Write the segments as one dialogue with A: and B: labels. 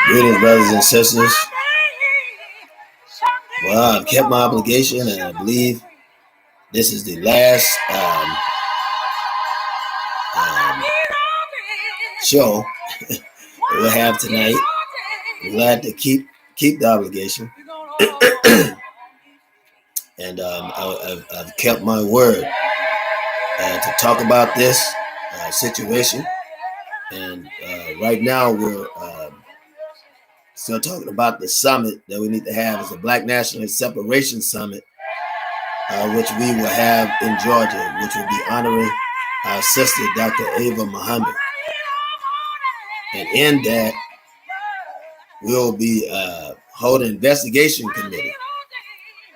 A: Greetings, brothers and sisters. Well, I've kept my obligation, and I believe this is the last show that we'll have tonight. I'm glad to keep the obligation, and I've kept my word to talk about this situation. And right now we're still talking about the summit that we need to have. Is the Black Nationalist Separation Summit, which we will have in Georgia, which will be honoring our sister, Dr. Ava Muhammad. And in that, we'll be holding an investigation committee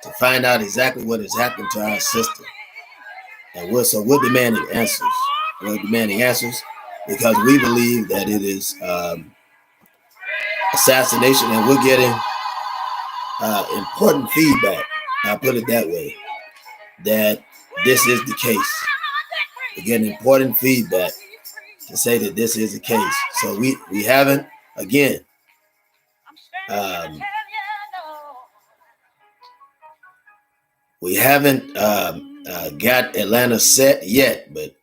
A: to find out exactly what has happened to our sister. And we're demanding answers. We're demanding answers because we believe that it is assassination, and we're getting important feedback. I'll put it that way, that this is the case. We're getting important feedback to say that this is the case. So we haven't, again, we haven't got Atlanta set yet, but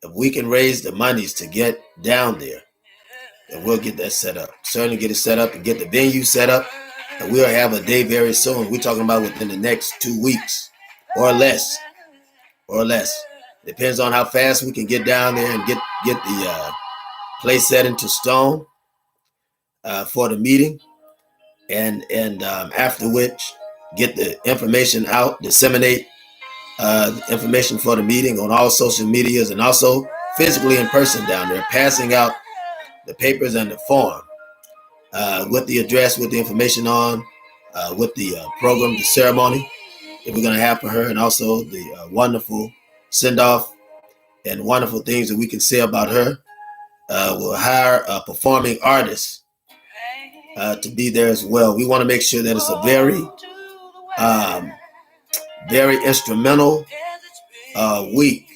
A: if we can raise the monies to get down there, then we'll get that set up. Certainly get it set up and get the venue set up, and we'll have a day very soon. We're talking about within the next 2 weeks or less. Depends on how fast we can get down there and get the place set into stone for the meeting, and after which get the information out, disseminate the information for the meeting on all social medias, and also physically in person down there, passing out the papers and the form with the address, with the information on, with the program, the ceremony that we're going to have for her, and also the wonderful send-off and wonderful things that we can say about her. We'll hire a performing artist to be there as well. We want to make sure that it's a very instrumental week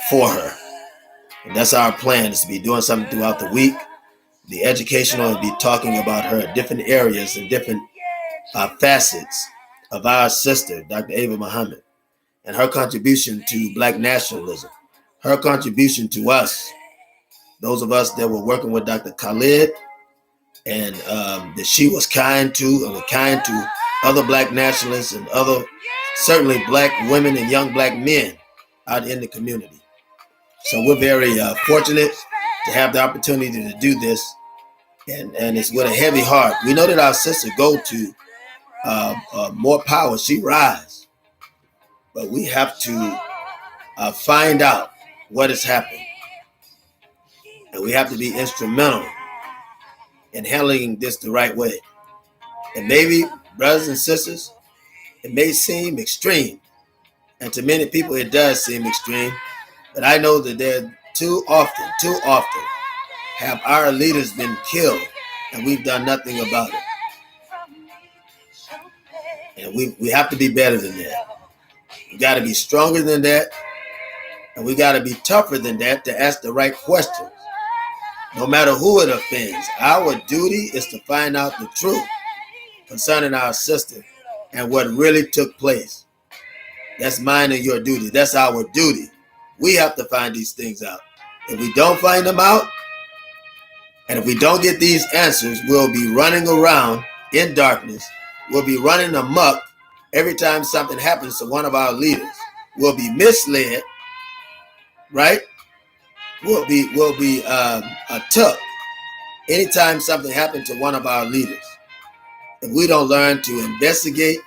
A: for her. And that's our plan, is to be doing something throughout the week. The educational will be talking about her different areas and different facets of our sister, Dr. Ava Muhammad, and her contribution to Black nationalism, her contribution to us, those of us that were working with Dr. Khalid, and that she was kind to, and was kind to other Black nationalists and other, certainly Black women and young Black men out in the community. So we're very fortunate to have the opportunity to do this, and it's with a heavy heart. We know that our sister go to more power, she rise, but we have to find out what has happened, and we have to be instrumental in handling this the right way. And maybe, brothers and sisters, it may seem extreme, and to many people it does seem extreme, but I know that there too often have our leaders been killed, and we've done nothing about it. And we have to be better than that. We got to be stronger than that, and we got to be tougher than that to ask the right questions. No matter who it offends, our duty is to find out the truth concerning our sister and what really took place. That's mine and your duty. That's our duty. We have to find these things out. If we don't find them out, and if we don't get these answers, we'll be running around in darkness. We'll be running amok every time something happens to one of our leaders. We'll be misled, right? We'll be took anytime something happens to one of our leaders. If we don't learn to investigate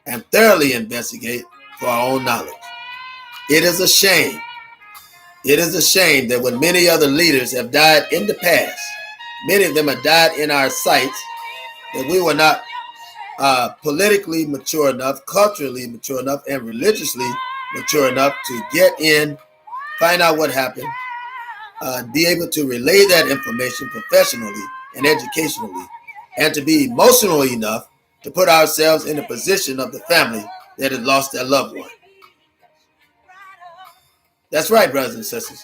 A: and thoroughly investigate for our own knowledge. It is a shame. It is a shame that when many other leaders have died in the past, many of them have died in our sights, that we were not politically mature enough, culturally mature enough, and religiously mature enough to get in, find out what happened, be able to relay that information professionally and educationally, and to be emotional enough to put ourselves in the position of the family that has lost their loved one. That's right, brothers and sisters.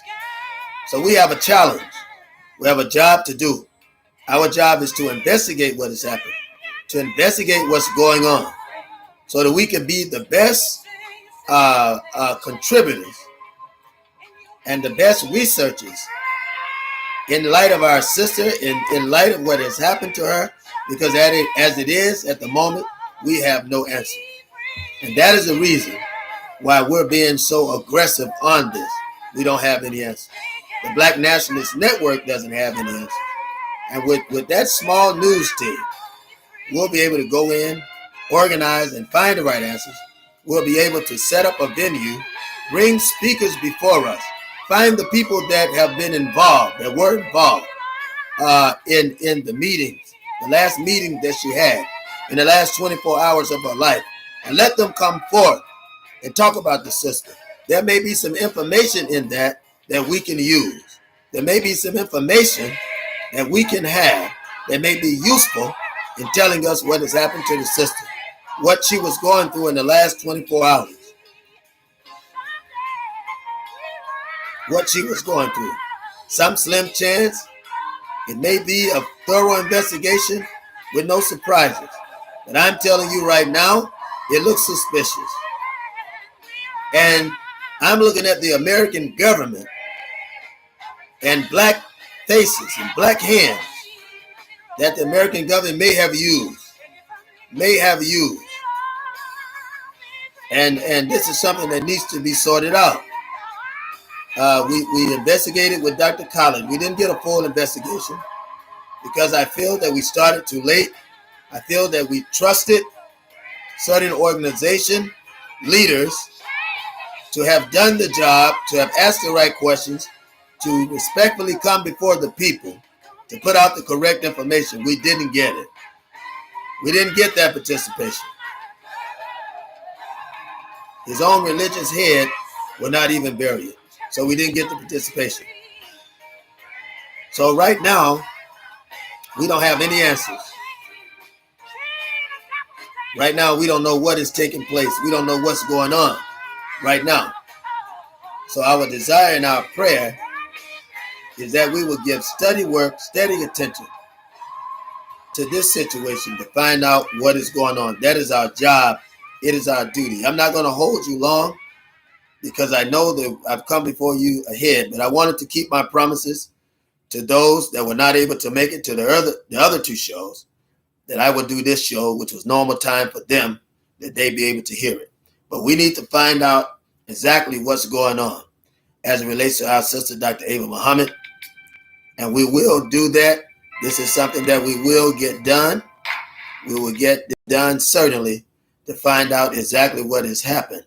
A: So we have a challenge. We have a job to do. Our job is to investigate what has happened, to investigate what's going on, so that we can be the best contributors and the best researchers in light of our sister, in light of what has happened to her, because as it is at the moment, we have no answer. And that is the reason why we're being so aggressive on this. We don't have any answer. The Black Nationalist Network doesn't have any answer. And with that small news team, we'll be able to go in, organize, and find the right answers. We'll be able to set up a venue, bring speakers before us, find the people that have been involved, that were involved in the meetings, the last meeting that she had in the last 24 hours of her life, and let them come forth and talk about the system. There may be some information in that we can use. There may be some information that we can have that may be useful in telling us what has happened to the sister, what she was going through in the last 24 hours, what she was going through. Some slim chance it may be a thorough investigation with no surprises. But I'm telling you right now, it looks suspicious. And I'm looking at the American government and black faces and black hands that the American government may have used. And this is something that needs to be sorted out. We investigated with Dr. Collins. We didn't get a full investigation because I feel that we started too late. I feel that we trusted certain organization leaders to have done the job, to have asked the right questions, to respectfully come before the people, to put out the correct information. We didn't get it. We didn't get that participation. His own religious head will not even bury it. So we didn't get the participation. So right now, we don't have any answers. Right now, we don't know what is taking place. We don't know what's going on right now. So our desire and our prayer is that we will give steady work, steady attention to this situation to find out what is going on. That is our job. It is our duty. I'm not going to hold you long because I know that I've come before you ahead, but I wanted to keep my promises to those that were not able to make it to the other two shows, that I would do this show, which was normal time for them, that they'd be able to hear it. But we need to find out exactly what's going on as it relates to our sister, Dr. Ava Muhammad. And we will do that. This is something that we will get done. We will get done certainly to find out exactly what has happened.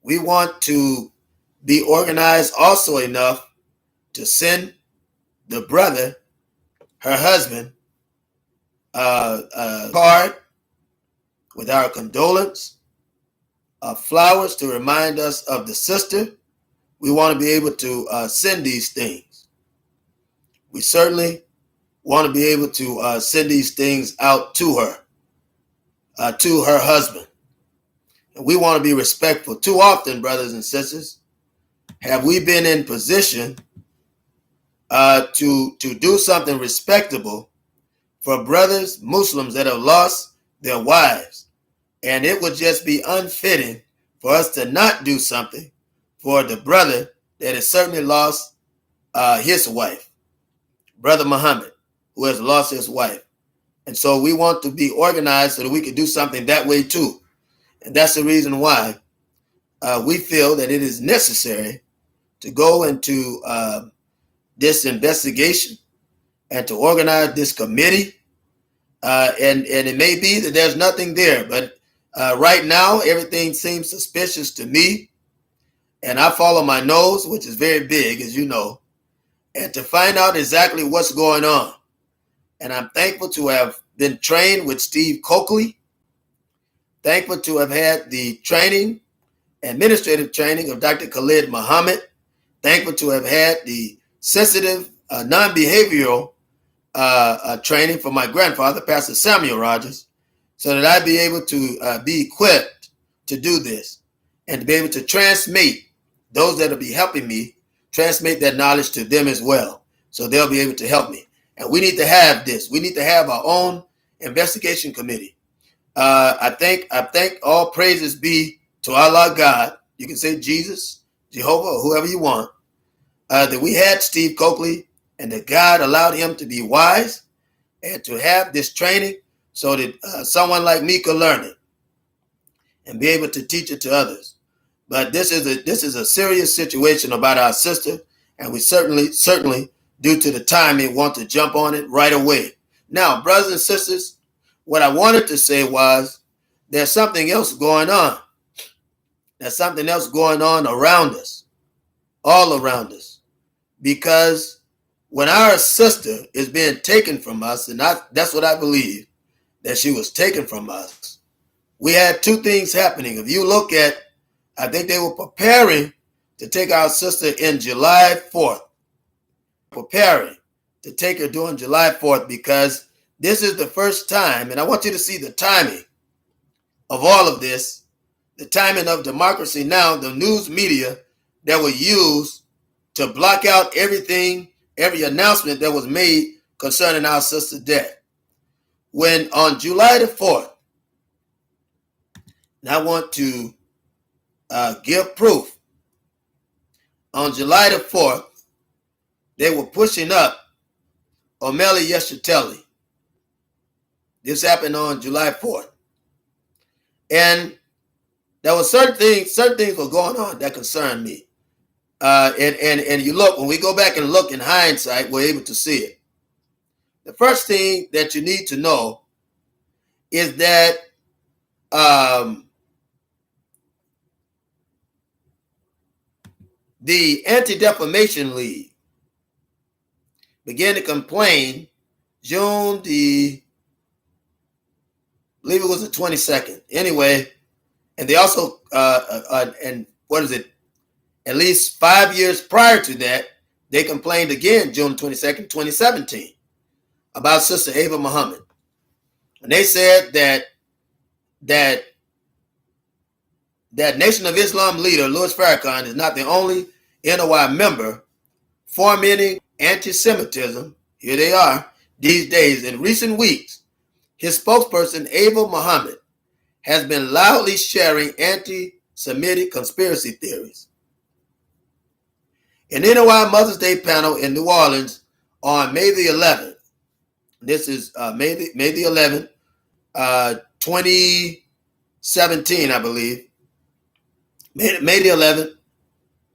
A: We want to be organized also enough to send the brother, her husband, a card with our condolence, flowers to remind us of the sister. We want to be able to send these things. We certainly want to be able to send these things out to her husband. And we want to be respectful. Too often, brothers and sisters, have we been in position to do something respectable for brothers, Muslims that have lost their wives. And it would just be unfitting for us to not do something for the brother that has certainly lost his wife, Brother Muhammad, who has lost his wife. And so we want to be organized so that we can do something that way too. And that's the reason why we feel that it is necessary to go into this investigation and to organize this committee. And it may be that there's nothing there, but right now everything seems suspicious to me. And I follow my nose, which is very big, as you know, and to find out exactly what's going on. And I'm thankful to have been trained with Steve Coakley, thankful to have had the training, administrative training of Dr. Khalid Muhammad, thankful to have had the sensitive, non-behavioral training for my grandfather, Pastor Samuel Rogers, so that I'd be able to be equipped to do this and to be able to transmit those that will be helping me, transmit that knowledge to them as well, so they'll be able to help me. And we need to have this. We need to have our own investigation committee. I think all praises be to Allah God. You can say Jesus, Jehovah, or whoever you want. That we had Steve Coakley, and that God allowed him to be wise and to have this training so that someone like me could learn it and be able to teach it to others. But this is a serious situation about our sister, and we certainly, due to the timing, want to jump on it right away. Now, brothers and sisters, what I wanted to say was there's something else going on. There's something else going on around us, all around us, because when our sister is being taken from us, and that's what I believe, that she was taken from us, we had two things happening. If you look at, I think they were preparing to take our sister in July 4th, preparing to take her during July 4th, because this is the first time, and I want you to see the timing of all of this, the timing of Democracy Now!, the news media that were used to block out everything, every announcement that was made concerning our sister's death. When on July the 4th, and I want to give proof, on July the 4th, they were pushing up Omele Yeshiteli. This happened on July 4th. And there were certain things were going on that concerned me. And you look, when we go back and look in hindsight, we're able to see it. The first thing that you need to know is that the Anti-Defamation League began to complain June the, I believe it was the 22nd. Anyway, and they also, and what is it? At least 5 years prior to that, they complained again, June 22nd, 2017, about Sister Ava Muhammad. And they said that Nation of Islam leader, Louis Farrakhan, is not the only NOI member fomenting anti-Semitism, here they are, these days. In recent weeks, his spokesperson, Ava Muhammad, has been loudly sharing anti-Semitic conspiracy theories. An NOI Mother's Day panel in New Orleans on May the 11th, this is May the 11th, 2017, I believe, May the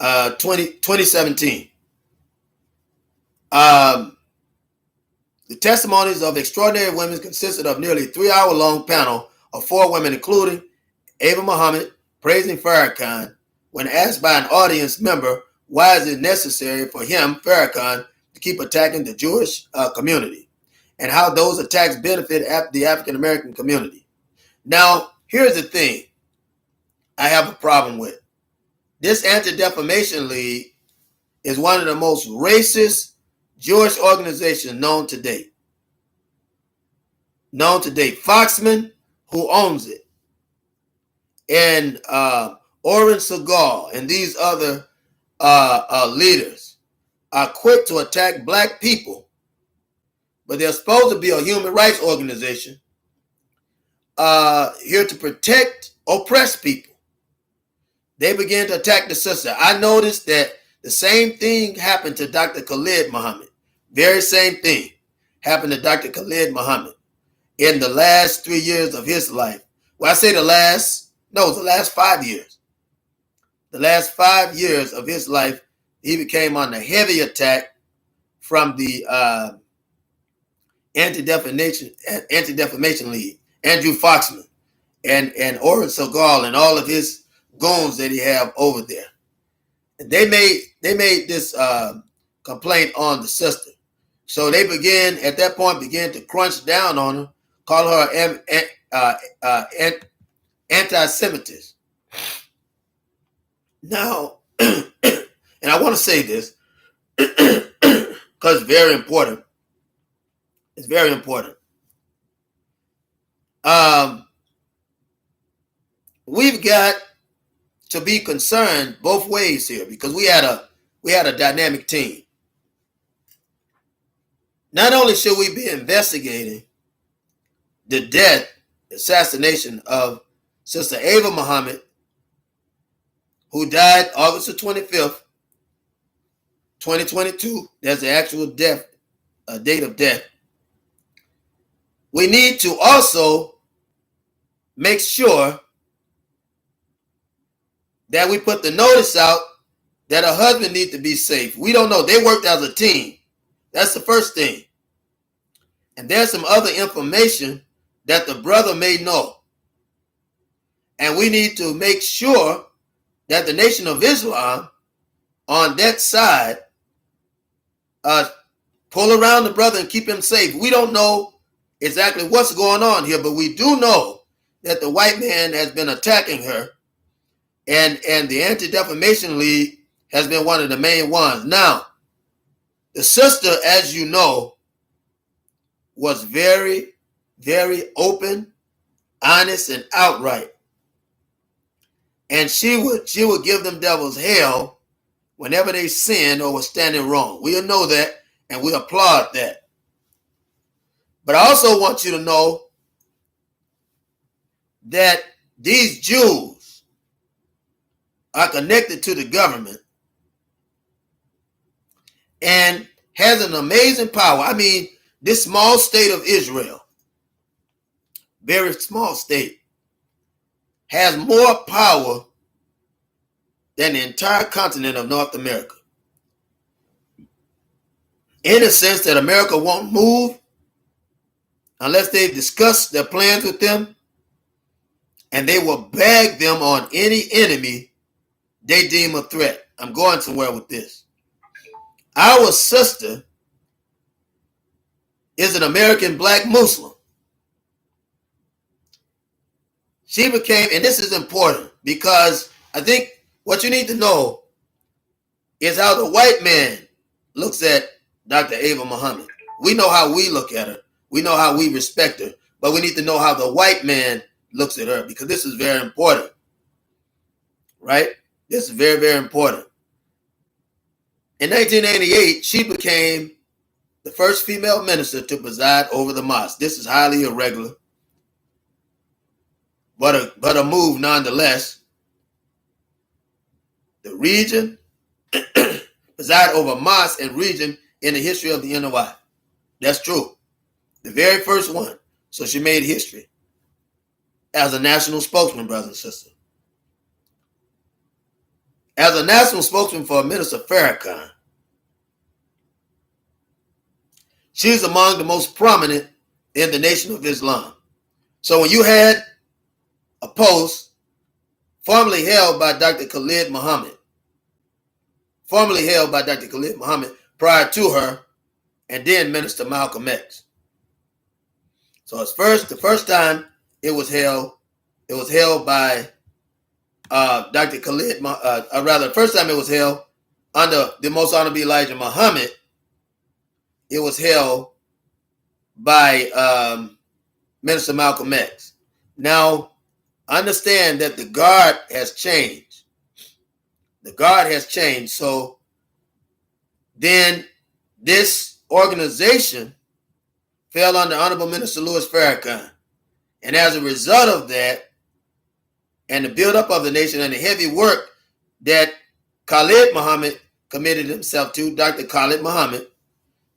A: 11th, 2017. The testimonies of extraordinary women consisted of nearly 3-hour-long panel of 4 women, including Ava Muhammad, praising Farrakhan when asked by an audience member why is it necessary for him, Farrakhan, to keep attacking the Jewish community and how those attacks benefit the African American community. Now, here's the thing I have a problem with. This Anti-Defamation League is one of the most racist Jewish organizations known to date. Foxman, who owns it, and Oren Segal and these other leaders are quick to attack black people, but they're supposed to be a human rights organization here to protect oppressed people. They began to attack the sister. I noticed that the same thing happened to Dr. Khalid Muhammad. Very same thing happened to Dr. Khalid Muhammad in the last 3 years of his life. Well, I say the last 5 years. The last 5 years of his life, he became under heavy attack from the Anti-Defamation League, Andrew Foxman, and Oren Segal and all of his goons that he have over there. And they made this complaint on the sister. So they began to crunch down on her, call her anti-Semitist. Now, and I want to say this because it's very important. It's very important. We've got to be concerned both ways here because we had a dynamic team. Not only should we be investigating the death, assassination of Sister Ava Muhammad, who died August the 25th, 2022. That's the actual death, date of death. We need to also make sure that we put the notice out that her husband needs to be safe. We don't know. They worked as a team. That's the first thing. And there's some other information that the brother may know. And we need to make sure that the Nation of Islam on that side pull around the brother and keep him safe. We don't know exactly what's going on here, but we do know that the white man has been attacking her, and the Anti-Defamation League has been one of the main ones. Now, the sister, as you know, was very, very open, honest, and outright. And she would give them devils hell whenever they sinned or were standing wrong. We know that, and we applaud that. But I also want you to know that these Jews are connected to the government and has an amazing power. I mean, this small state of Israel, very small state, has more power than the entire continent of North America. In the sense that America won't move unless they discuss their plans with them, and they will bag them on any enemy they deem a threat. I'm going somewhere with this. Our sister is an American black Muslim. She became, and this is important because I think what you need to know is how the white man looks at Dr. Ava Muhammad. We know how we look at her. We know how we respect her, but we need to know how the white man looks at her because this is very important, right? This is very, very important. In 1988, she became the first female minister to preside over the mosque. This is highly irregular, but a move nonetheless. The region, preside over mosque and region in the history of the NOI. That's true. The very first one. So she made history as a national spokesman, brothers and sisters. As a national spokesman for Minister Farrakhan, she's among the most prominent in the Nation of Islam. So when you had a post formerly held by Dr. Khalid Muhammad, prior to her, and then Minister Malcolm X. So the first time it was held by Dr. Khalid, the first time it was held under the Most Honorable Elijah Muhammad, it was held by Minister Malcolm X. Now, understand that the guard has changed. So then this organization fell under Honorable Minister Louis Farrakhan. And as a result of that, and the buildup of the nation and the heavy work that Khalid Muhammad committed himself to, Dr. Khalid Muhammad,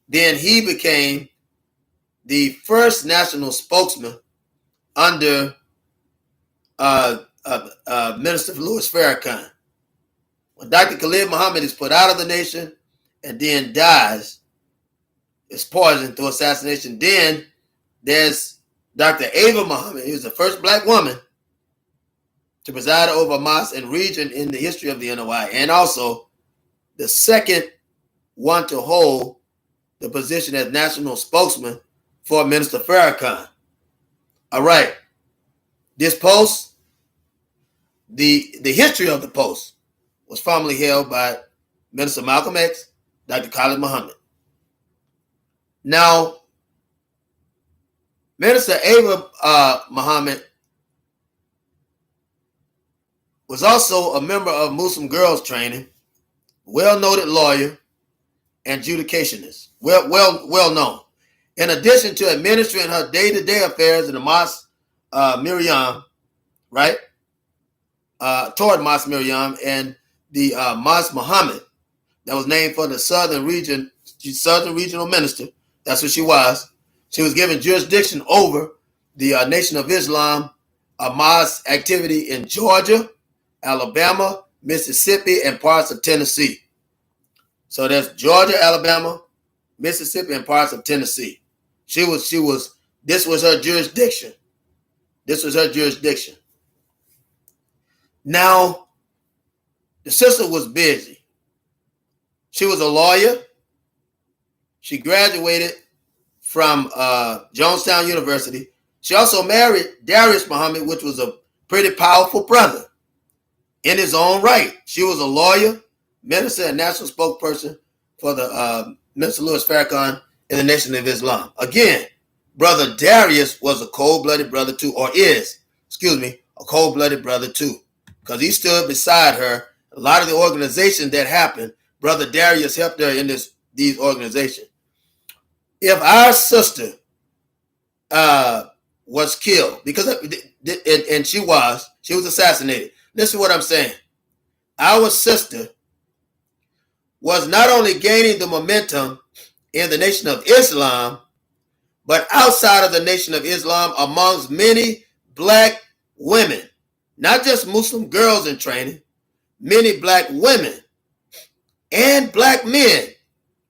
A: then he became the first national spokesman under Minister Louis Farrakhan. When Dr. Khalid Muhammad is put out of the nation and then dies, is poisoned through assassination, then there's Dr. Ava Muhammad, who was the first black woman to preside over a mosque and region in the history of the NOI, and also the second one to hold the position as national spokesman for Minister Farrakhan. All right. This post, the history of the post was formerly held by Minister Malcolm X, Dr. Khalid Muhammad. Now, Minister Ava Muhammad was also a member of Muslim Girls Training, well-noted lawyer and judicationist, well known. In addition to administering her day-to-day affairs in the Mosque Miriam, right, toward Mosque Miriam and the Mosque Muhammad, that was named for the Southern Regional Minister. That's what she was. She was given jurisdiction over the Nation of Islam mosque activity in Georgia, Alabama, Mississippi, and parts of Tennessee. So that's Georgia, Alabama, Mississippi, and parts of Tennessee. This was her jurisdiction. This was her jurisdiction. Now, the sister was busy. She was a lawyer. She graduated from Jonestown University. She also married Darius Muhammad, which was a pretty powerful brother in his own right. She was a lawyer, minister, and national spokesperson for the Minister Louis Farrakhan in the Nation of Islam. Again, Brother Darius was a cold-blooded brother too, or is, a cold-blooded brother too, because he stood beside her. A lot of the organizations that happened, Brother Darius helped her in these organizations. If our sister was killed, and she was assassinated. Listen to what I'm saying. Our sister was not only gaining the momentum in the Nation of Islam, but outside of the Nation of Islam amongst many black women, not just Muslim girls in training, many black women and black men.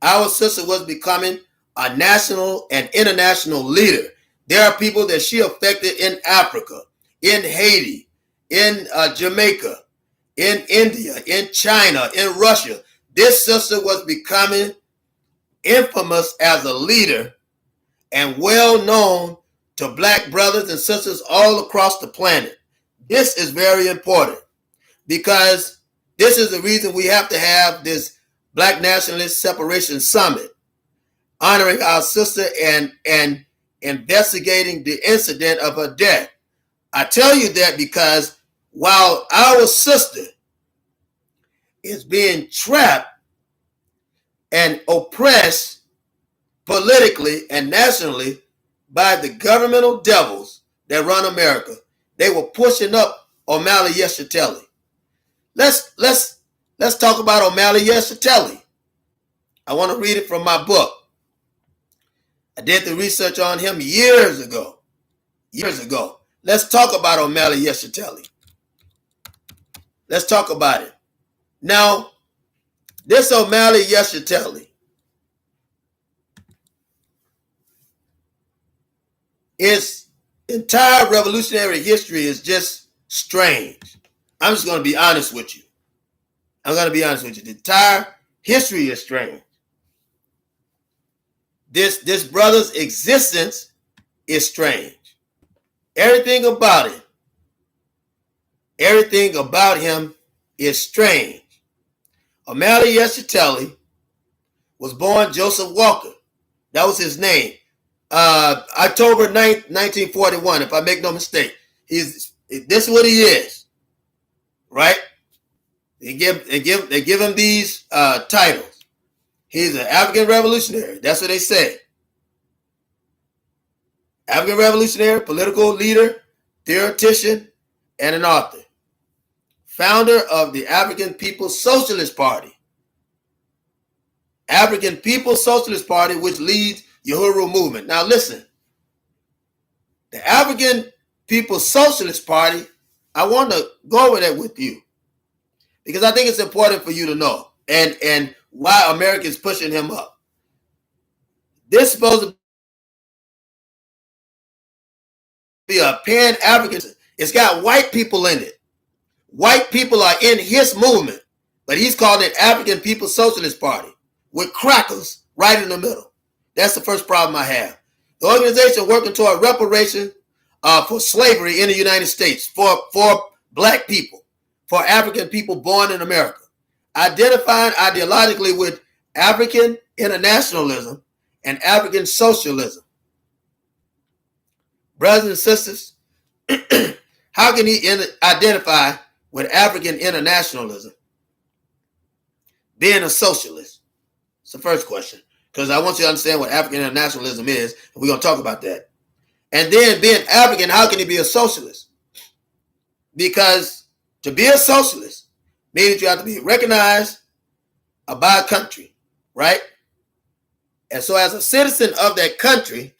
A: Our sister was becoming a national and international leader. There are people that she affected in Africa, in Haiti, in Jamaica, in India, in China, in Russia. This sister was becoming infamous as a leader and well known to black brothers and sisters all across the planet. This is very important because this is the reason we have to have this Black Nationalist Separation Summit, honoring our sister and investigating the incident of her death. I tell you that because while our sister is being trapped and oppressed politically and nationally by the governmental devils that run America, they were pushing up Omali Yeshiteli. Let's talk about Omali Yeshiteli. I want to read it from my book. I did the research on him years ago. Let's talk about Omali Yeshiteli. Let's talk about it. Now, this Omali Yeshiteli his entire revolutionary history is just strange. I'm just going to be honest with you. The entire history is strange. This brother's existence is strange. Everything about him is strange. Omali Yeshiteli was born Joseph Walker. That was his name. October 9th, 1941, if I make no mistake. This is what he is. Right? They give him these titles. He's an African revolutionary. That's what they say. African revolutionary, political leader, theoretician, and an author. Founder of the African People's Socialist Party. African People's Socialist Party, which leads Uhuru movement. Now listen, the African People's Socialist Party, I want to go over that with you because I think it's important for you to know and why America is pushing him up. This is supposed to be a pan-African. It's got white people in it. White people are in his movement, but he's called it African People's Socialist Party with crackers right in the middle. That's the first problem I have. The organization working toward reparation for slavery in the United States, for black people, for African people born in America. Identifying ideologically with African internationalism and African socialism. Brothers and sisters, how can he identify with African internationalism, being a socialist? It's the first question, because I want you to understand what African internationalism is, and we're going to talk about that. And then being African, how can he be a socialist? Because to be a socialist means that you have to be recognized by a country, right? And so as a citizen of that country,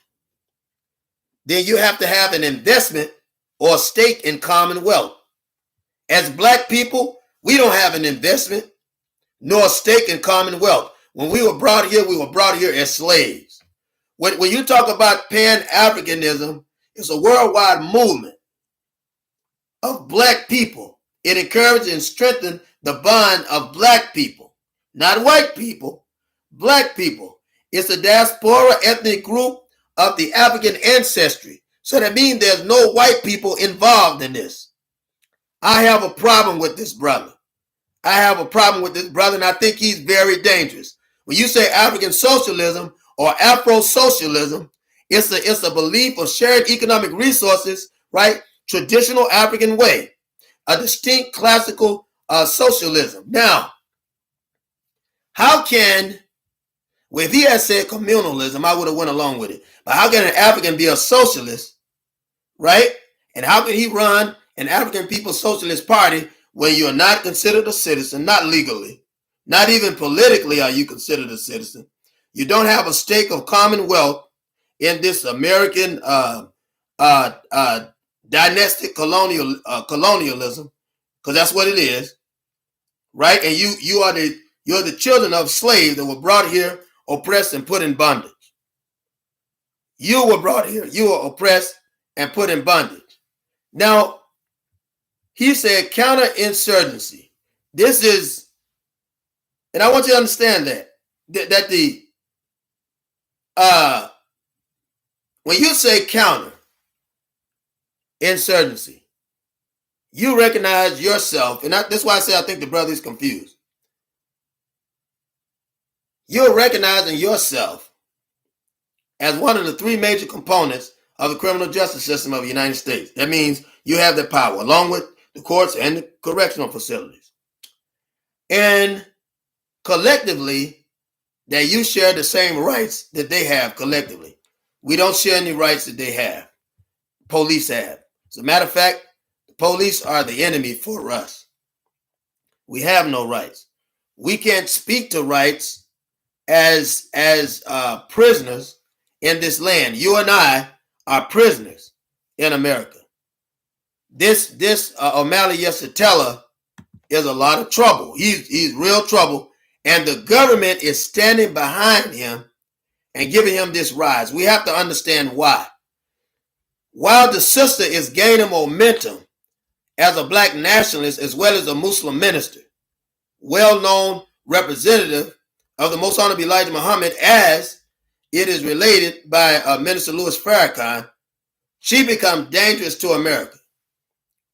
A: then you have to have an investment or stake in commonwealth. As black people, we don't have an investment nor a stake in commonwealth. When we were brought here as slaves. When you talk about Pan-Africanism, it's a worldwide movement of black people. It encourages and strengthens the bond of black people, not white people, black people. It's a diaspora ethnic group of the African ancestry. So that means there's no white people involved in this. I have a problem with this brother. And I think he's very dangerous. When you say African socialism or Afro-socialism, it's a belief of shared economic resources, right? Traditional African way, a distinct classical socialism. Now, how can, well, if he had said communalism, I would have went along with it. But how can an African be a socialist, right? And how can he run an African People's Socialist Party when you're not considered a citizen, not legally, not even politically are you considered a citizen? You don't have a stake of commonwealth in this American dynastic colonialism, because that's what it is, right? And you're the children of slaves that were brought here, oppressed, and put in bondage. You were brought here, you were oppressed and put in bondage. Now, he said counterinsurgency. This is, and I want you to understand that when you say counterinsurgency, you recognize yourself, and that's why I say I think the brother is confused. You're recognizing yourself as one of the three major components of the criminal justice system of the United States. That means you have that power, along with the courts and the correctional facilities. And collectively, that you share the same rights that they have collectively. We don't share any rights that they have. Police have. As a matter of fact, the police are the enemy for us. We have no rights. We can't speak to rights as prisoners in this land. You and I are prisoners in America. This O'Malley Yesatella is a lot of trouble. He's real trouble. And the government is standing behind him and giving him this rise. We have to understand why. While the sister is gaining momentum as a black nationalist as well as a Muslim minister, well-known representative of the Most Honorable Elijah Muhammad, as it is related by Minister Louis Farrakhan, she becomes dangerous to America.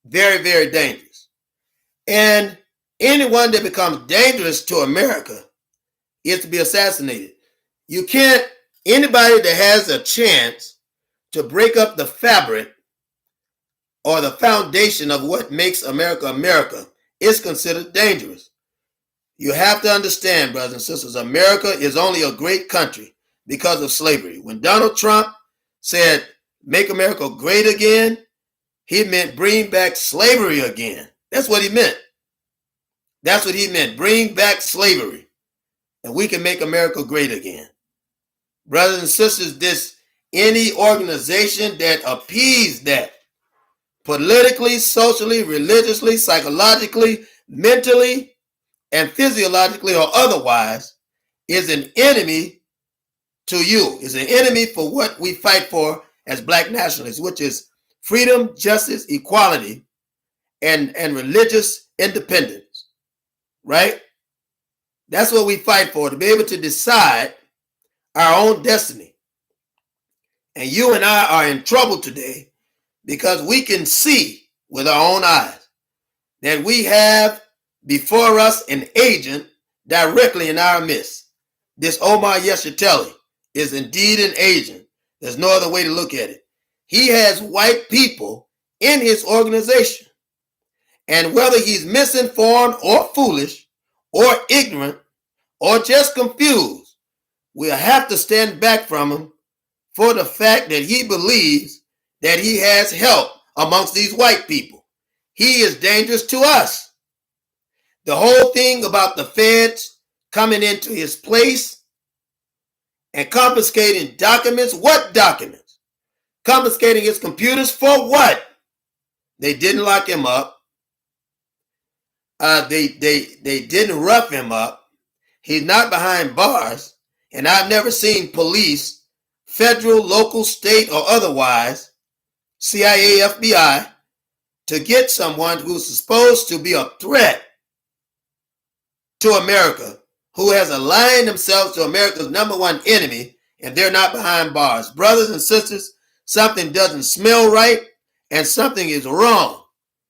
A: Very, very dangerous. And anyone that becomes dangerous to America is to be assassinated. You can't, anybody that has a chance to break up the fabric or the foundation of what makes America America is considered dangerous. You have to understand, brothers and sisters, America is only a great country because of slavery. When Donald Trump said, make America great again, he meant bring back slavery again. That's what he meant. That's what he meant. Bring back slavery. And we can make America great again. Brothers and sisters, any organization that appease that politically, socially, religiously, psychologically, mentally, and physiologically or otherwise is an enemy to you. Is an enemy for what we fight for as black nationalists, which is freedom, justice, equality, and religious independence, right? That's what we fight for, to be able to decide our own destiny. And you and I are in trouble today because we can see with our own eyes that we have before us an agent directly in our midst. This Omar Yesatella is indeed an agent. There's no other way to look at it. he has white people in his organization. And whether he's misinformed or foolish or ignorant or just confused, we'll have to stand back from him for the fact that he believes that he has help amongst these white people. He is dangerous to us. The whole thing about the feds coming into his place and confiscating documents. What documents? Confiscating his computers for what? They didn't lock him up. They didn't rough him up. He's not behind bars. And I've never seen police, federal, local, state, or otherwise, CIA, FBI, to get someone who's supposed to be a threat to America, who has aligned themselves to America's number one enemy, and they're not behind bars. Brothers and sisters, something doesn't smell right, and something is wrong.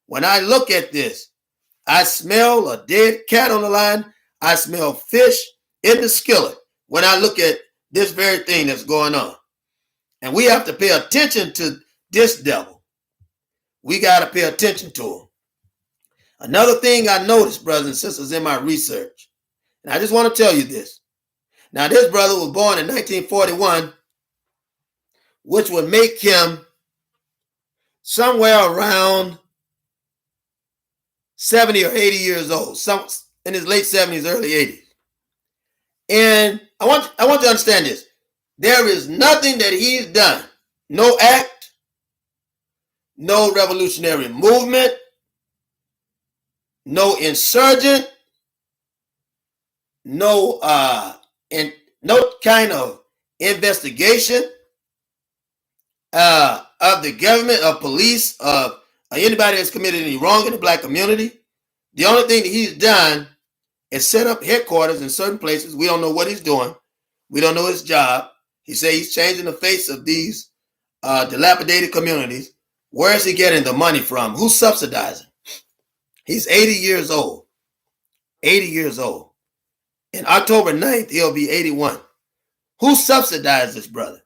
A: When I look at this, I smell a dead cat on the line. I smell fish in the skillet when I look at this very thing that's going on. And we have to pay attention to this devil. We got to pay attention to him. Another thing I noticed, brothers and sisters, in my research, and I just want to tell you this. Now, this brother was born in 1941, which would make him somewhere around 70 or 80 years old, some in his late 70s, early 80s. And I want you to understand this. There is nothing that he's done, no act, no revolutionary movement, no insurgent, no kind of investigation of the government, of police, of anybody that's committed any wrong in the black community. The only thing that he's done is set up headquarters in certain places. We don't know what he's doing. We don't know his job. He says he's changing the face of these dilapidated communities. Where is he getting the money from? Who's subsidizing? He's 80 years old. 80 years old. In October 9th, he'll be 81. Who subsidized this brother?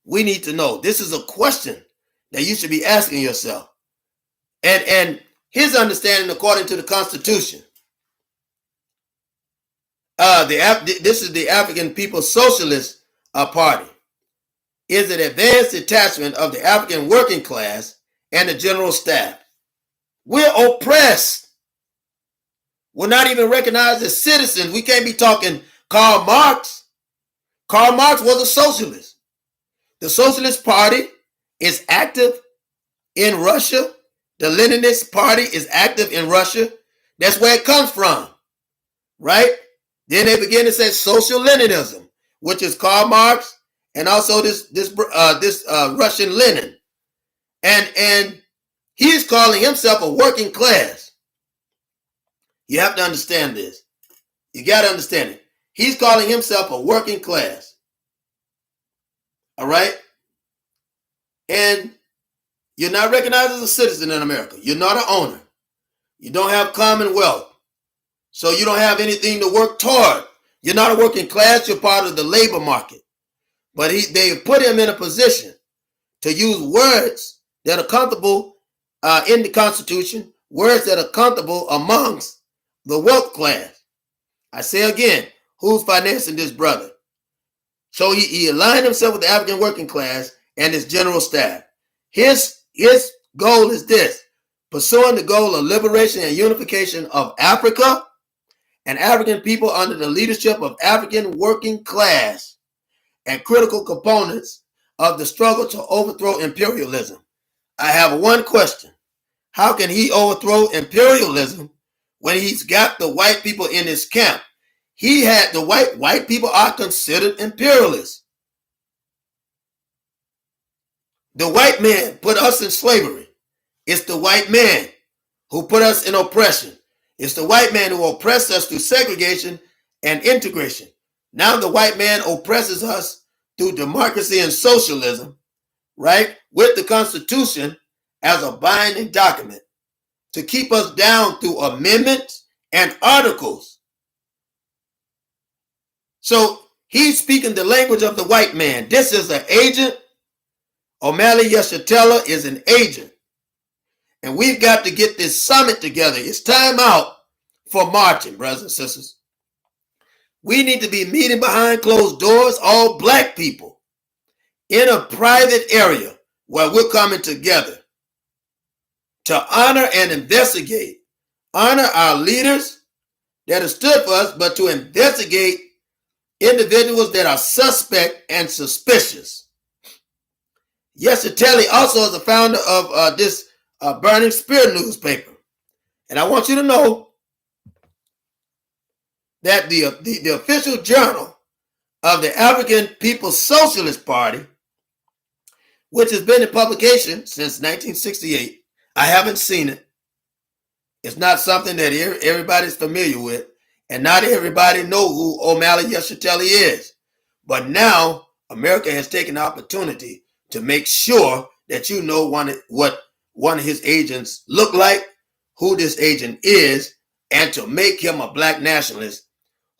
A: We need to know. This is a question that you should be asking yourself. And his understanding, according to the Constitution, this is the African People's Socialist Party, is an advanced detachment of the African working class and the general staff. We're oppressed. We're not even recognized as citizens. We can't be talking Karl Marx. Karl Marx was a socialist. The Socialist Party is active in Russia. The Leninist Party is active in Russia. That's where it comes from, right? Then they begin to say social Leninism, which is Karl Marx and also this Russian Lenin, and he's calling himself a working class. You have to understand this. You got to understand it. He's calling himself a working class. All right? And you're not recognized as a citizen in America. You're not an owner. You don't have commonwealth. So you don't have anything to work toward. You're not a working class. You're part of the labor market. But they put him in a position to use words that are comfortable in the Constitution, words that are comfortable amongst the wealth class. I say again, who's financing this brother? So he aligned himself with the African working class and his general staff. His goal is this: pursuing the goal of liberation and unification of Africa and African people under the leadership of African working class and critical components of the struggle to overthrow imperialism. I have one question. How can he overthrow imperialism when he's got the white people in his camp? He had the white people are considered imperialists. The white man put us in slavery. It's the white man who put us in oppression. It's the white man who oppressed us through segregation and integration. Now the white man oppresses us through democracy and socialism, right? With the Constitution as a binding document to keep us down through amendments and articles. So he's speaking the language of the white man. This is an agent O'Malley Yeshitela is an agent. And we've got to get this summit together. It's time out for marching, brothers and sisters. We need to be meeting behind closed doors, all black people, in a private area where we're coming together to honor and investigate, honor our leaders that have stood for us, but to investigate individuals that are suspect and suspicious. Yeshitela also is the founder of this Burning Spear newspaper. And I want you to know that the official journal of the African People's Socialist Party, which has been in publication since 1968, I haven't seen it. It's not something that everybody's familiar with, and not everybody know who O'Malley Yeshitela is. But now America has taken the opportunity to make sure that you know what one of his agents look like, who this agent is, and to make him a black nationalist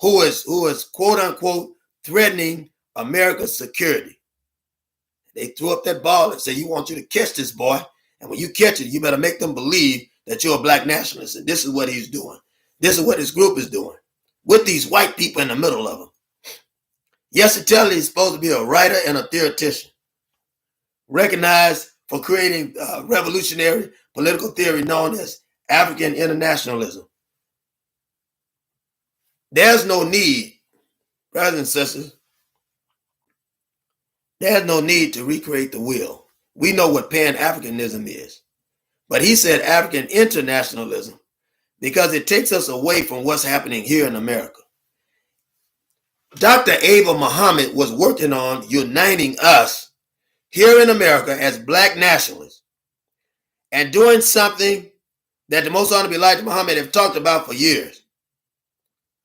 A: who is quote unquote threatening America's security. They threw up that ball and said, you want you to catch this boy, and when you catch it, you better make them believe that you're a black nationalist. And this is what he's doing. This is what his group is doing with these white people in the middle of them. Yeshitela is supposed to be a writer and a theoretician, recognized for creating revolutionary political theory known as African internationalism. There's no need, brothers and sisters, there's no need to recreate the wheel. We know what Pan-Africanism is. But he said African internationalism because it takes us away from what's happening here in America. Dr. Abel Muhammad was working on uniting us here in America as black nationalists and doing something that the Most Honorable Elijah Muhammad have talked about for years.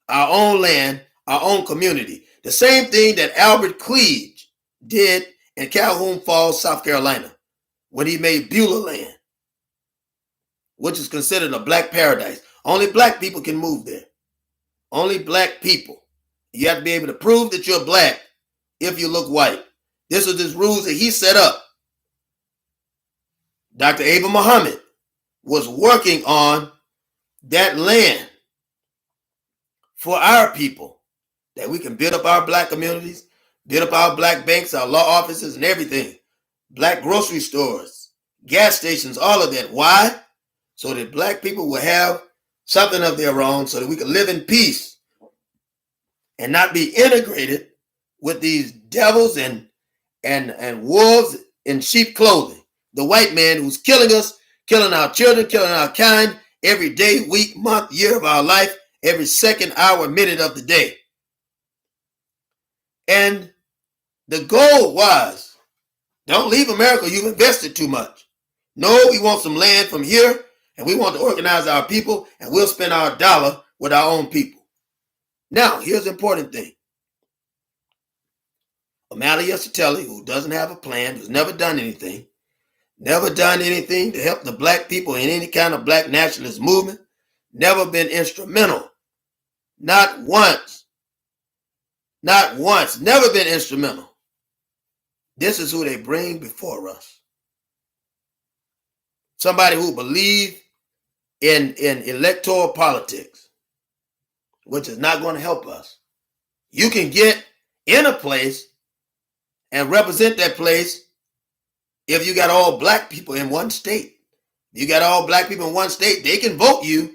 A: Our own land, our own community. The same thing that Albert Cleage did in Calhoun Falls, South Carolina, when he made Beulah land, which is considered a black paradise. Only black people can move there. Only black people. You have to be able to prove that you're black if you look white. This was his rules that he set up. Dr. Abel Muhammad was working on that land for our people, that we can build up our black communities, build up our black banks, our law offices, and everything. Black grocery stores, gas stations, all of that. Why? So that black people will have something of their own, so that we can live in peace and not be integrated with these devils and wolves in sheep clothing. The white man who's killing us, killing our children, killing our kind every day, week, month, year of our life, every second, hour, minute of the day. And the goal was, don't leave America, you've invested too much. No, we want some land from here, and we want to organize our people, and we'll spend our dollar with our own people. Now, here's the important thing. O'Malley Yeshitela, who doesn't have a plan, who's never done anything to help the black people in any kind of black nationalist movement, never been instrumental. Not once, never been instrumental. This is who they bring before us. Somebody who believes in electoral politics, which is not going to help us. You can get in a place and represent that place if you got all black people in one state. You got all black people in one state, they can vote you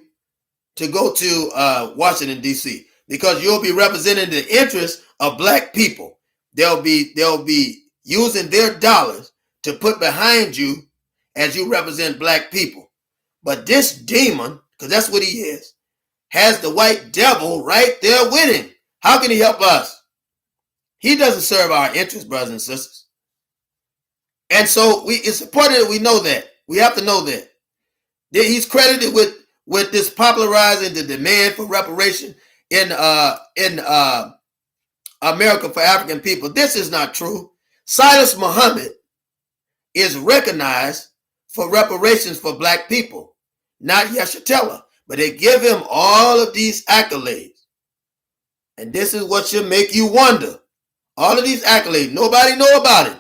A: to go to Washington, D.C. because you'll be representing the interests of black people. They'll be using their dollars to put behind you as you represent black people. But this demon, because that's what he is, has the white devil right there with him. How can he help us? He doesn't serve our interests, brothers and sisters. And so it's important that we know that. We have to know that. He's credited with this popularizing the demand for reparation in America for African people. This is not true. Silas Muhammad is recognized for reparations for black people, not Yeshitela, but they give him all of these accolades. And this is what should make you wonder. All of these accolades, nobody know about it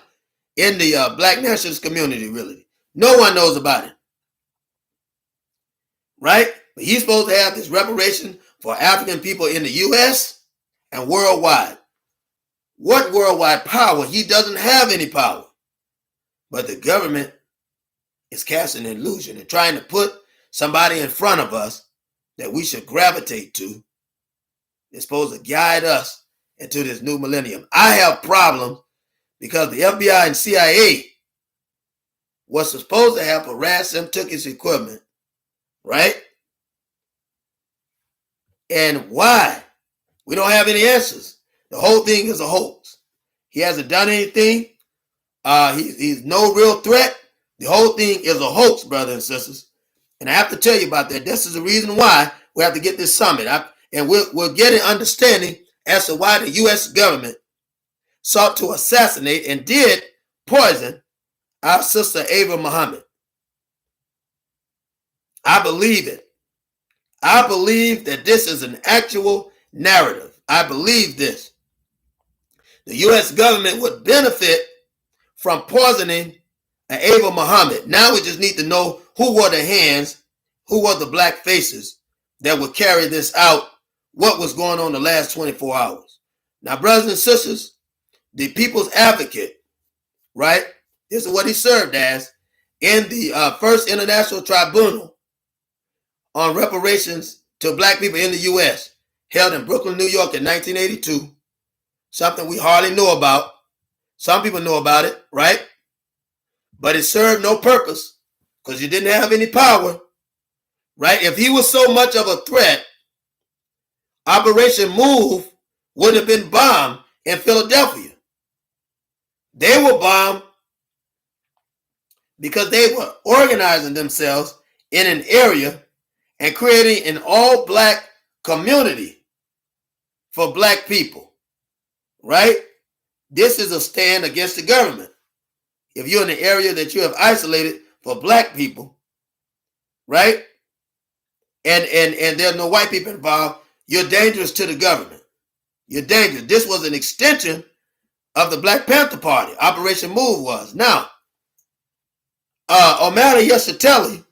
A: in the black nationalist community, really. No one knows about it. Right? But he's supposed to have this reparation for African people in the U.S. and worldwide. What worldwide power? He doesn't have any power. But the government is casting an illusion and trying to put somebody in front of us that we should gravitate to. It's supposed to guide us into this new millennium. I have problems because the FBI and CIA was supposed to have harassed him, took his equipment, right? And why? We don't have any answers. The whole thing is a hoax. He hasn't done anything. He's no real threat. The whole thing is a hoax, brothers and sisters. And I have to tell you about that. This is the reason why we have to get this summit. And we'll get an understanding as to why the U.S. government sought to assassinate and did poison our sister Ava Muhammad. I believe it. I believe that this is an actual narrative. I believe this. The U.S. government would benefit from poisoning Ava Muhammad. Now we just need to know who were the hands, who were the black faces that would carry this out, what was going on the last 24 hours. Now, brothers and sisters, the people's advocate, right? This is what he served as in the First International Tribunal on reparations to black people in the U.S., held in Brooklyn, New York in 1982. Something we hardly know about. Some people know about it, right? But it served no purpose because you didn't have any power, right? If he was so much of a threat, Operation Move would have been bombed in Philadelphia. They were bombed because they were organizing themselves in an area and creating an all-black community for black people, right? This is a stand against the government. If you're in an area that you have isolated for black people, right? And there are no white people involved, you're dangerous to the government. You're dangerous. This was an extension of the Black Panther Party. Operation Move was. Now, Omali Yeshitela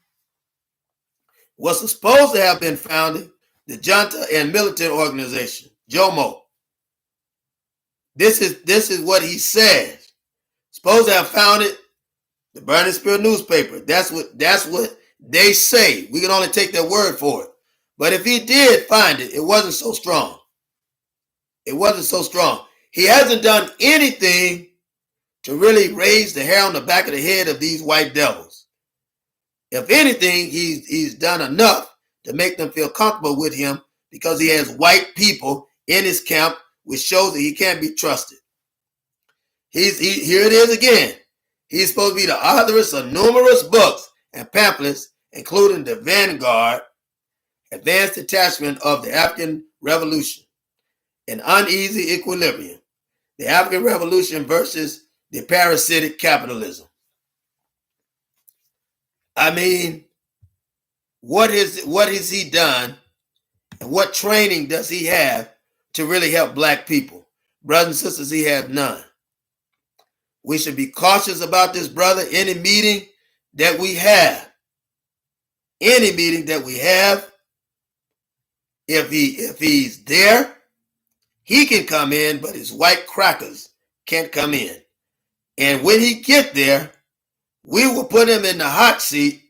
A: was supposed to have been founding the Junta and Militant Organization, JOMO. This is what he says. Supposed to have founded the Burning Spear newspaper. That's what they say. We can only take their word for it. But if he did find it, it wasn't so strong. It wasn't so strong. He hasn't done anything to really raise the hair on the back of the head of these white devils. If anything, he's done enough to make them feel comfortable with him because he has white people in his camp, which shows that he can't be trusted. Here it is again. He's supposed to be the author of numerous books and pamphlets, including The Vanguard, Advanced Detachment of the African Revolution, An Uneasy Equilibrium, The African Revolution versus the Parasitic Capitalism. I mean, what has he done and what training does he have to really help black people? Brothers and sisters, he has none. We should be cautious about this brother. Any meeting that we have, if he's there, he can come in, but his white crackers can't come in. And when he get there, we will put him in the hot seat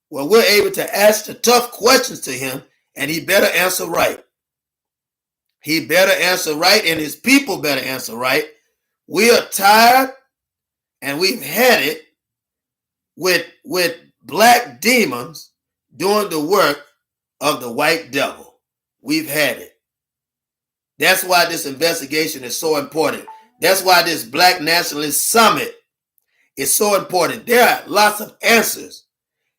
A: where we're able to ask the tough questions to him, and he better answer right. He better answer right, and his people better answer right. We are tired, and we've had it with black demons doing the work of the white devil. We've had it. That's why this investigation is so important. That's why this Black Nationalist Summit is so important. There are lots of answers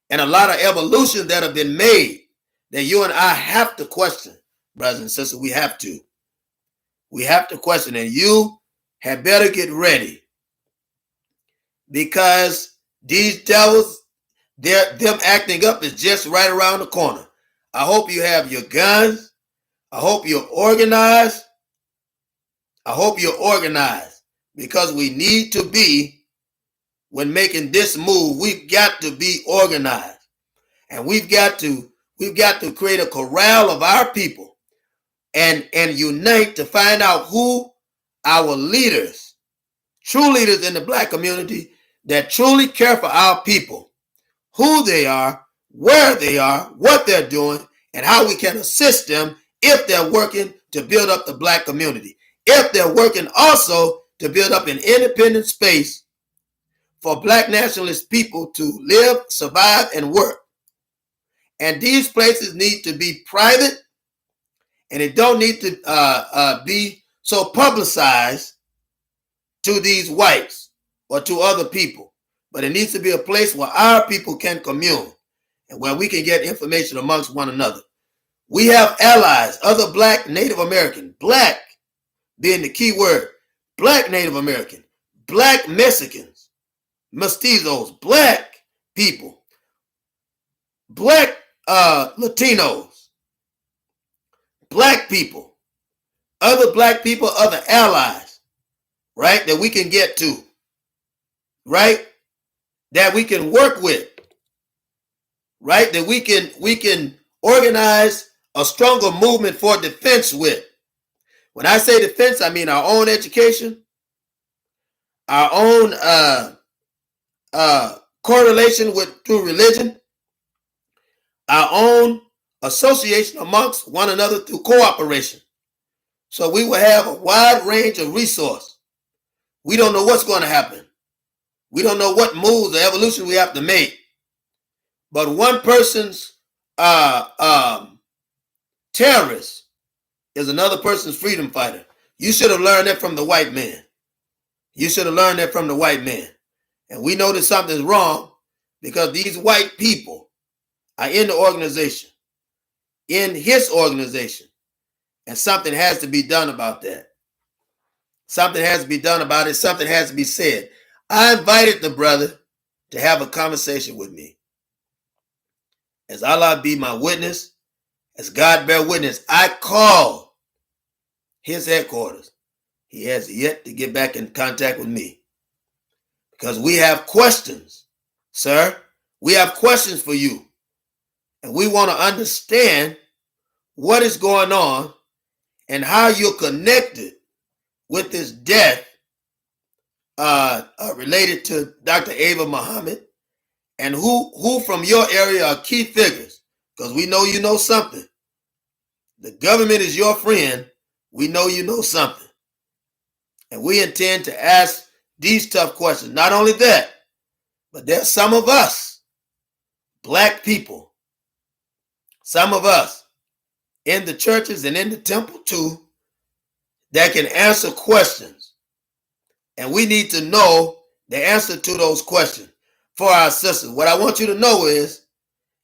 A: and a lot of evolutions that have been made that you and I have to question, brothers and sisters. We have to. We have to question, and you had better get ready because these devils, them acting up is just right around the corner. I hope you have your guns. I hope you're organized. I hope you're organized because we need to be when making this move, we've got to be organized, and we've got to create a corral of our people and unite to find out who our leaders, true leaders in the black community that truly care for our people, who they are, where they are, what they're doing, and how we can assist them if they're working to build up the black community. If they're working also to build up an independent space for black nationalist people to live, survive, and work. And these places need to be private, and it don't need to be so publicized to these whites or to other people. But it needs to be a place where our people can commune and where we can get information amongst one another. We have allies, other black Native American, black being the key word, black Native American, black Mexicans, mestizos, black people, black Latinos, black people, other allies, right, that we can get to, right, that we can work with, right, that we can organize a stronger movement for defense with. When I say defense, I mean our own education, our own correlation through religion, our own association amongst one another through cooperation. So we will have a wide range of resource. We don't know what's going to happen. We don't know what moves or evolution we have to make. But one person's terrorist is another person's freedom fighter. You should have learned that from the white man. You should have learned that from the white man. And we know that something's wrong because these white people are in the organization, in his organization, and something has to be done about that. Something has to be done about it. Something has to be said. I invited the brother to have a conversation with me. As Allah be my witness, as God bear witness, I called his headquarters. He has yet to get back in contact with me because we have questions, sir. We have questions for you, and we want to understand what is going on and how you're connected with this death related to Dr. Ava Muhammad, and who from your area are key figures, because we know you know something. The government is your friend. We know you know something. And we intend to ask these tough questions. Not only that, but there's some of us, black people, some of us in the churches and in the temple too, that can answer questions. And we need to know the answer to those questions for our sisters. What I want you to know is,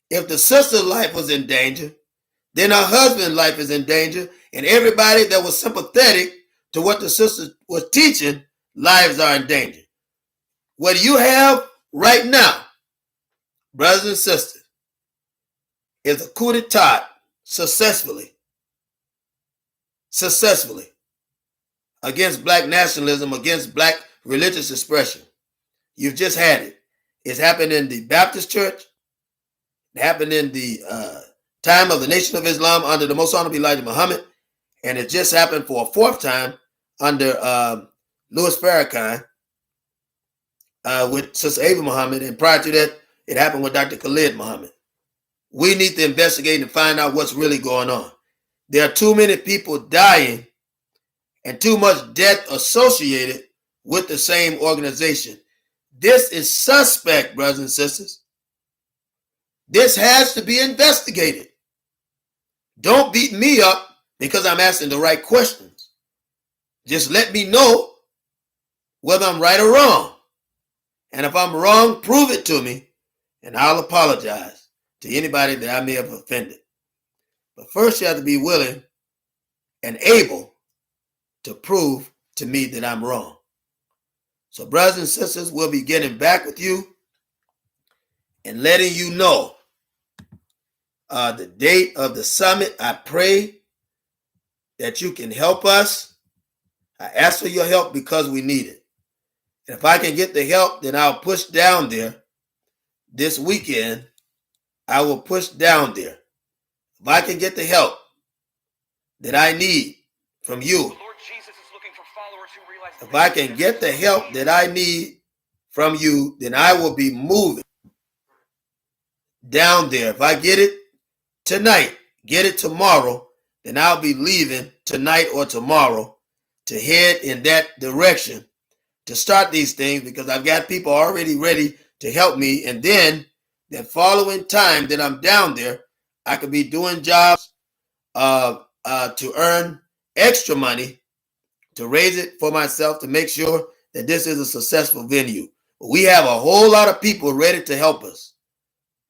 A: if the sister's life was in danger, then her husband's life is in danger, and everybody that was sympathetic to what the sister was teaching, lives are in danger. What you have right now, brothers and sisters, is a coup d'etat successfully against black nationalism, against black religious expression. You've just had it. It's happened in the Baptist church. It happened in the time of the Nation of Islam under the Most Honorable Elijah Muhammad. And it just happened for a fourth time under Louis Farrakhan with Sister Ava Muhammad. And prior to that, it happened with Dr. Khalid Muhammad. We need to investigate and find out what's really going on. There are too many people dying and too much death associated with the same organization. This is suspect, brothers and sisters. This has to be investigated. Don't beat me up because I'm asking the right questions. Just let me know whether I'm right or wrong. And if I'm wrong, prove it to me, and I'll apologize to anybody that I may have offended. But first, you have to be willing and able to prove to me that I'm wrong. So, brothers and sisters, we'll be getting back with you and letting you know the date of the summit. I pray that you can help us. I ask for your help because we need it. And if I can get the help, then I'll push down there this weekend. I will push down there. If I can get the help that I need from you, if I can get the help that I need from you, then I will be moving down there. If I get it tonight, get it tomorrow, then I'll be leaving tonight or tomorrow to head in that direction to start these things, because I've got people already ready to help me. And then the following time that I'm down there, I could be doing jobs to earn extra money, to raise it for myself, to make sure that this is a successful venue. We have a whole lot of people ready to help us.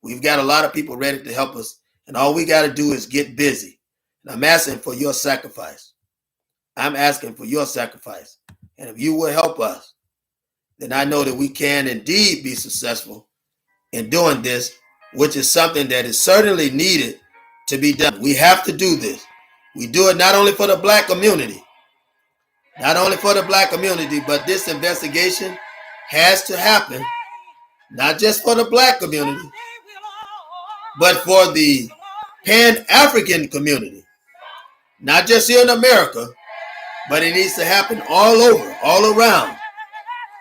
A: We've got a lot of people ready to help us, and all we got to do is get busy. And I'm asking for your sacrifice. I'm asking for your sacrifice. And if you will help us, then I know that we can indeed be successful in doing this, which is something that is certainly needed to be done. We have to do this. We do it not only for the black community, but this investigation has to happen, not just for the black community, but for the Pan-African community, not just here in America, but it needs to happen all over, all around.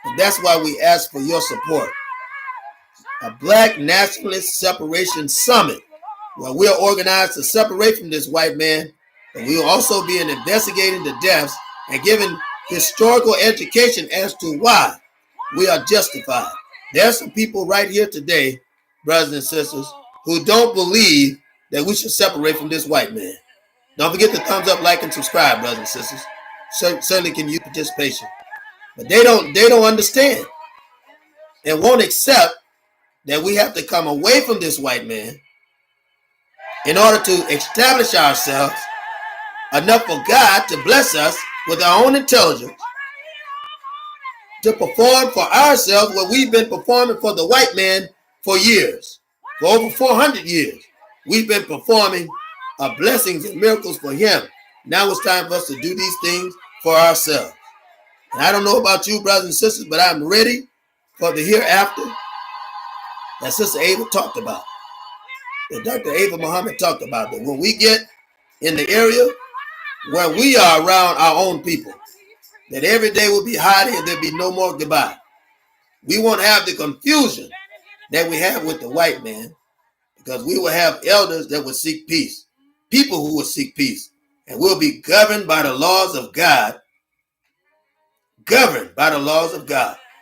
A: And that's why we ask for your support. A Black Nationalist Separation Summit, where we are organized to separate from this white man, and we will also be investigating the deaths and giving historical education as to why we are justified. There are some people right here today, brothers and sisters, who don't believe that we should separate from this white man. Don't forget to thumbs up, like, and subscribe, brothers and sisters. Certainly can use participation. But they don't understand and won't accept that we have to come away from this white man in order to establish ourselves enough for God to bless us with our own intelligence to perform for ourselves what we've been performing for the white man for years. For over 400 years, we've been performing blessings and miracles for him. Now it's time for us to do these things for ourselves. And I don't know about you, brothers and sisters, but I'm ready for the hereafter that Sister Ava talked about, that Dr. Ava Muhammad talked about, that when we get in the area where we are around our own people, that every day will be hiding and there'll be no more goodbye. We won't have the confusion that we have with the white man, because we will have elders that will seek peace, people who will seek peace, and we'll be governed by the laws of God,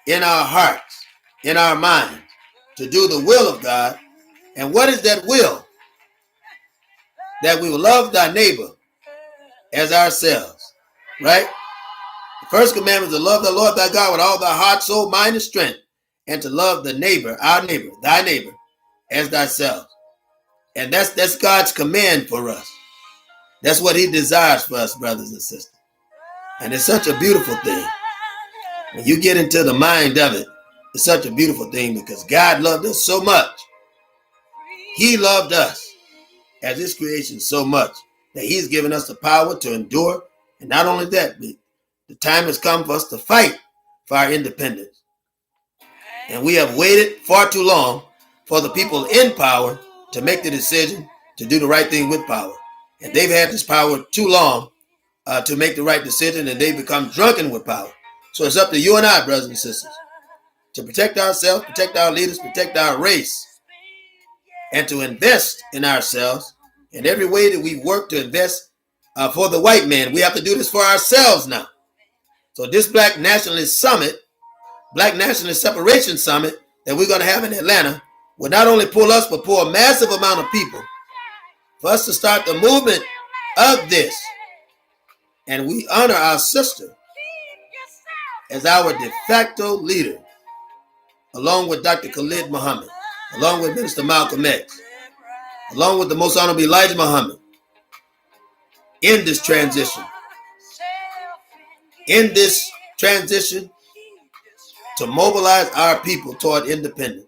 A: in our hearts, in our minds, to do the will of God. And what is that will? That we will love thy neighbor as ourselves, right? The first commandment is to love the Lord thy God with all thy heart, soul, mind, and strength, and to love the neighbor, our neighbor, thy neighbor, as thyself. And that's God's command for us. That's what he desires for us, brothers and sisters. And it's such a beautiful thing. When you get into the mind of it, it's such a beautiful thing, because God loved us so much. He loved us as his creation so much that he's given us the power to endure. And not only that, but the time has come for us to fight for our independence. And we have waited far too long for the people in power to make the decision to do the right thing with power. And they've had this power too long to make the right decision, and they've become drunken with power. So it's up to you and I, brothers and sisters, to protect ourselves, protect our leaders, protect our race, and to invest in ourselves in every way that we work to invest for the white man. We have to do this for ourselves now. So this Black Nationalist Summit, Black Nationalist Separation Summit that we're going to have in Atlanta will not only pull us, but pull a massive amount of people for us to start the movement of this. And we honor our sister as our de facto leader, along with Dr. Khalid Muhammad, along with Minister Malcolm X, along with the Most Honorable Elijah Muhammad, in this transition to mobilize our people toward independence.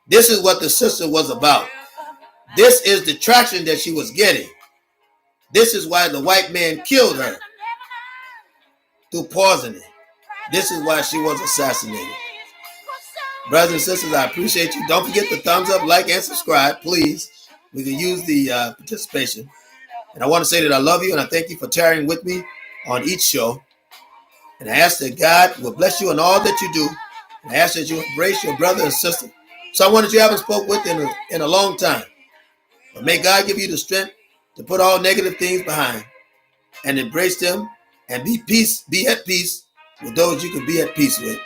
A: This is what the sister was about. This is the traction that she was getting. This is why the white man killed her through poisoning. This is why she was assassinated. Brothers and sisters, I appreciate you. Don't forget the thumbs up, like, and subscribe, please. We can use the participation. And I want to say that I love you and I thank you for tarrying with me on each show. And I ask that God will bless you in all that you do. And I ask that you embrace your brother and sister, someone that you haven't spoke with in a long time. But may God give you the strength to put all negative things behind and embrace them and be at peace with those you can be at peace with,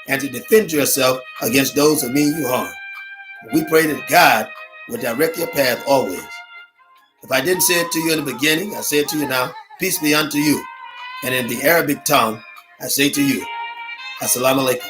A: and to defend yourself against those who mean you harm. We pray that God will direct your path always. If I didn't say it to you in the beginning, I say it to you now. Peace be unto you. And in the Arabic tongue, I say to you, Assalamu alaikum.